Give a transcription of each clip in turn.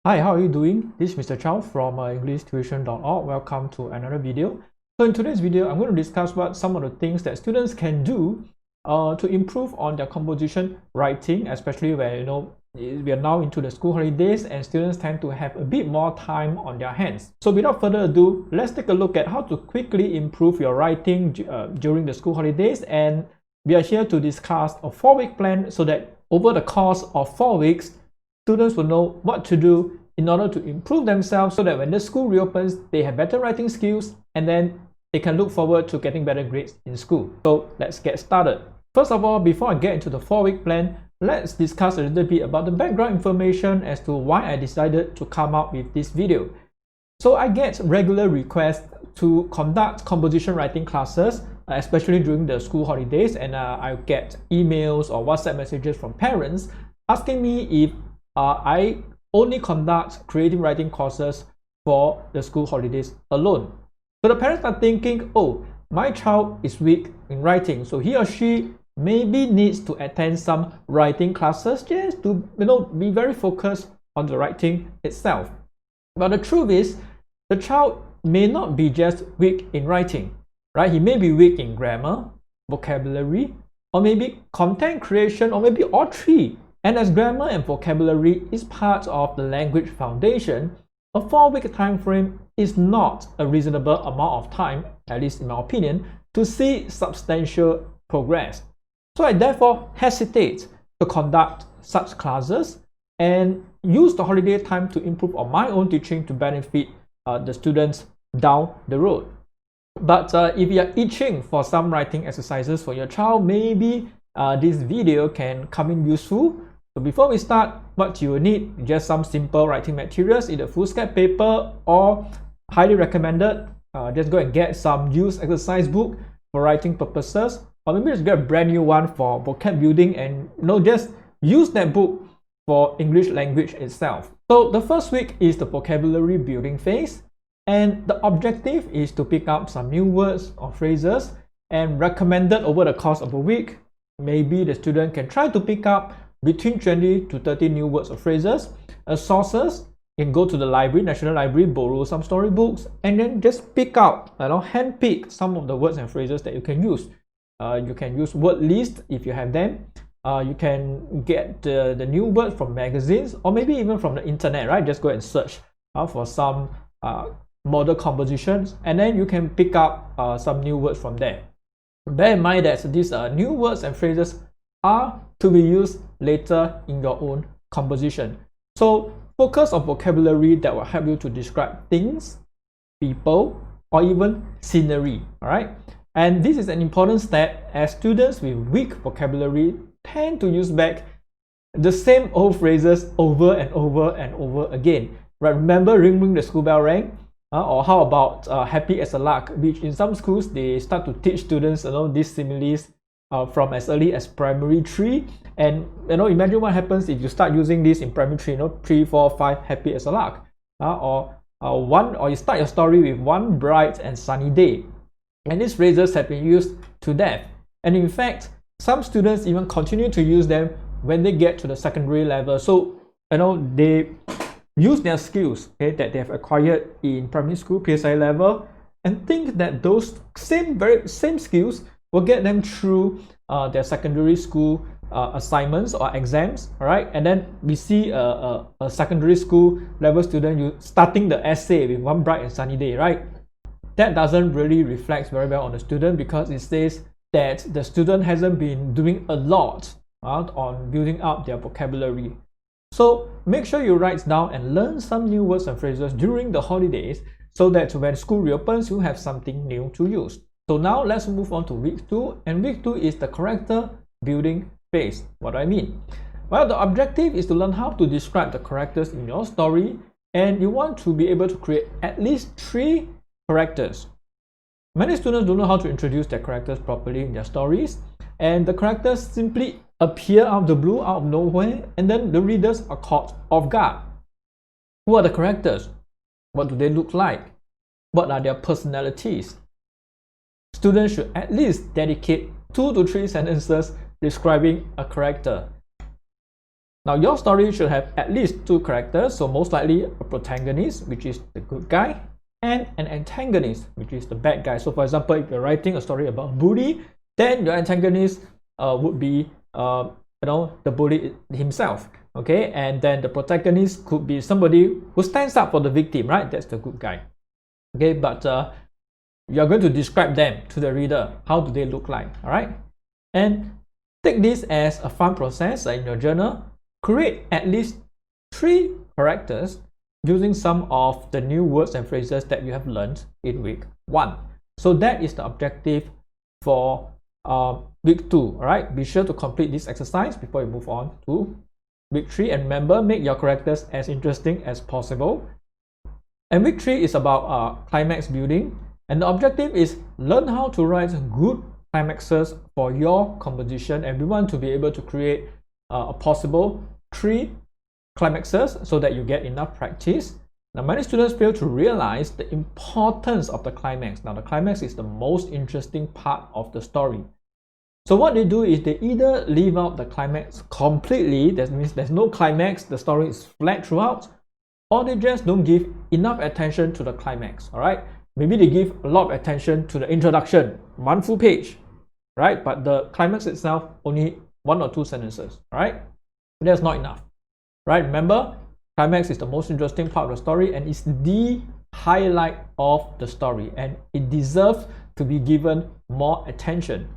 Hi, how are you doing? This is Mr. Chow from EnglishTuition.org. Welcome to another video. So in today's video, I'm going to discuss what some of the things that students can do to improve on their composition writing, especially where we are now into the school holidays and students tend to have a bit more time on their hands. So without further ado, let's take a look at how to quickly improve your writing during the school holidays. And we are here to discuss a 4-week plan so that over the course of 4 weeks, students will know what to do in order to improve themselves so that when the school reopens, they have better writing skills and then they can look forward to getting better grades in school. So let's get started. First of all, before I get into the 4-week plan, let's discuss a little bit about the background information as to why I decided to come up with this video. So I get regular requests to conduct composition writing classes, especially during the school holidays, and I get emails or WhatsApp messages from parents asking me if I only conduct creative writing courses for the school holidays alone. So the parents are thinking, oh, my child is weak in writing, so he or she maybe needs to attend some writing classes just to be very focused on the writing itself. But the truth is, the child may not be just weak in writing, right? He may be weak in grammar, vocabulary, or maybe content creation, or maybe all three. And as grammar and vocabulary is part of the language foundation, a 4-week time frame is not a reasonable amount of time, at least in my opinion, to see substantial progress. So I therefore hesitate to conduct such classes and use the holiday time to improve on my own teaching to benefit the students down the road. But if you are itching for some writing exercises for your child, maybe this video can come in useful. So before we start, what you will need is just some simple writing materials, either foolscap paper or highly recommended, just go and get some used exercise book for writing purposes, or maybe just get a brand new one for vocab building and just use that book for English language itself. So the first week is the vocabulary building phase, and the objective is to pick up some new words or phrases, and recommended over the course of a week, maybe the student can try to pick up between 20 to 30 new words or phrases. As sources, you can go to the library, National Library, borrow some storybooks, and then just pick out, hand pick some of the words and phrases that you can use. You can use word list if you have them. You can get the new words from magazines or maybe even from the internet, right? Just go and search for some model compositions, and then you can pick up some new words from there. Bear in mind that these new words and phrases are to be used later in your own composition. So focus on vocabulary that will help you to describe things, people, or even scenery. All right, and this is an important step as students with weak vocabulary tend to use back the same old phrases over and over and over again. Right? Remember, ring the school bell rang. Or how about happy as a lark, which in some schools they start to teach students these similes from as early as primary 3, and imagine what happens if you start using this in primary 3, 3, 4, 5, happy as a lark, or you start your story with one bright and sunny day, and these phrases have been used to death. And in fact, some students even continue to use them when they get to the secondary level. So they use their skills that they have acquired in primary school PSI level and think that those same skills will get them through their secondary school assignments or exams. All right, and then we see a secondary school level student starting the essay with one bright and sunny day, right? That doesn't really reflect very well on the student, because it says that the student hasn't been doing a lot on building up their vocabulary. So make sure you write down and learn some new words and phrases during the holidays so that when school reopens, you have something new to use. So now let's move on to week 2, and week 2 is the character building phase. What do I mean? Well, the objective is to learn how to describe the characters in your story, and you want to be able to create at least 3 characters. Many students don't know how to introduce their characters properly in their stories, and the characters simply appear out of the blue, out of nowhere, and then the readers are caught off guard. Who are the characters? What do they look like? What are their personalities? Students should at least dedicate 2 to 3 sentences describing a character. Now your story should have at least two characters, so most likely a protagonist, which is the good guy, and an antagonist, which is the bad guy. So for example, if you're writing a story about bully, then your antagonist would be the bully himself, okay? And then the protagonist could be somebody who stands up for the victim, right? That's the good guy, okay? But you're going to describe them to the reader. How do they look like? All right, and take this as a fun process in your journal. Create at least 3 characters using some of the new words and phrases that you have learned in week 1. So that is the objective for week 2. All right, be sure to complete this exercise before you move on to week 3. And remember, make your characters as interesting as possible. And week 3 is about climax building. And the objective is learn how to write good climaxes for your composition. And we want to be able to create a possible 3 climaxes so that you get enough practice. Now, many students fail to realize the importance of the climax. Now, the climax is the most interesting part of the story. So what they do is they either leave out the climax completely, that means there's no climax, the story is flat throughout, or they just don't give enough attention to the climax. All right, maybe they give a lot of attention to the introduction, 1 full page, right? But the climax itself only 1 or 2 sentences. All right, that's not enough, right? Remember, climax is the most interesting part of the story and it's the highlight of the story, and it deserves to be given more attention.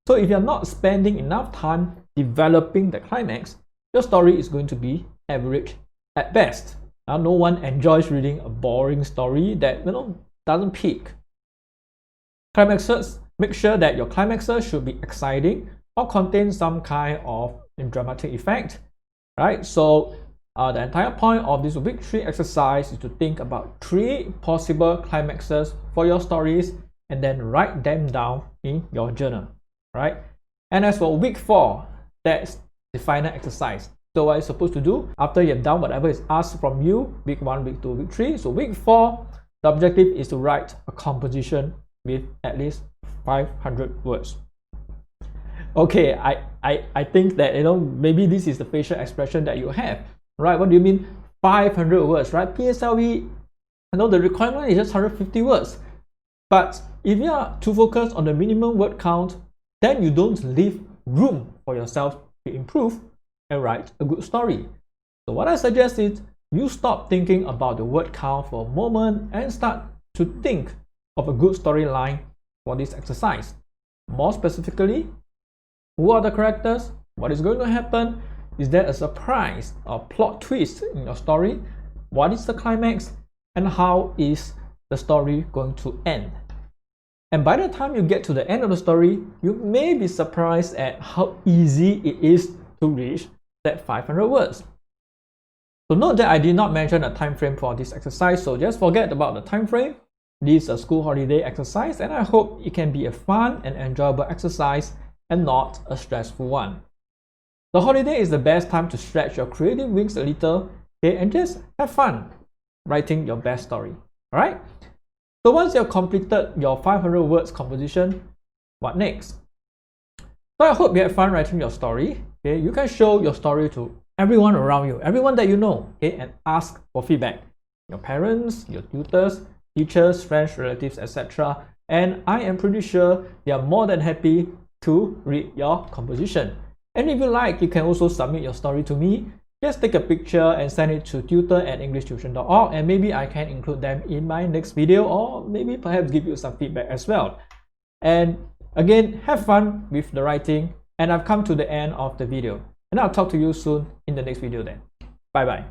So if you're not spending enough time developing the climax, your story is going to be average at best. Now, no one enjoys reading a boring story that doesn't peak. Climaxes, make sure that your climaxes should be exciting or contain some kind of dramatic effect, right? So the entire point of this week 3 exercise is to think about 3 possible climaxes for your stories and then write them down in your journal, right? And as for week 4, that's the final exercise. So what you're supposed to do after you've done whatever is asked from you, week 1, week 2, week 3. So week 4, the objective is to write a composition with at least 500 words. Okay, I think that maybe this is the facial expression that you have, right? What do you mean 500 words, right? PSLE, the requirement is just 150 words. But if you are too focused on the minimum word count, then you don't leave room for yourself to improve and write a good story. So what I suggest is you stop thinking about the word count for a moment and start to think of a good storyline for this exercise. More specifically, who are the characters? What is going to happen? Is there a surprise or plot twist in your story? What is the climax? And how is the story going to end? And by the time you get to the end of the story, you may be surprised at how easy it is to reach that 500 words. So note that I did not mention a time frame for this exercise, so just forget about the time frame. This is a school holiday exercise, and I hope it can be a fun and enjoyable exercise and not a stressful one. The holiday is the best time to stretch your creative wings a little, okay, and just have fun writing your best story. All right? So once you have completed your 500 words composition, what next? So I hope you had fun writing your story. Okay, you can show your story to everyone around you, everyone that you know, okay, and ask for feedback. Your parents, your tutors, teachers, friends, relatives, etc. And I am pretty sure they are more than happy to read your composition. And if you like, you can also submit your story to me. Just take a picture and send it to tutor@englishttuition.org, and maybe I can include them in my next video, or maybe perhaps give you some feedback as well. And again, have fun with the writing, and I've come to the end of the video. And I'll talk to you soon in the next video then. Bye bye.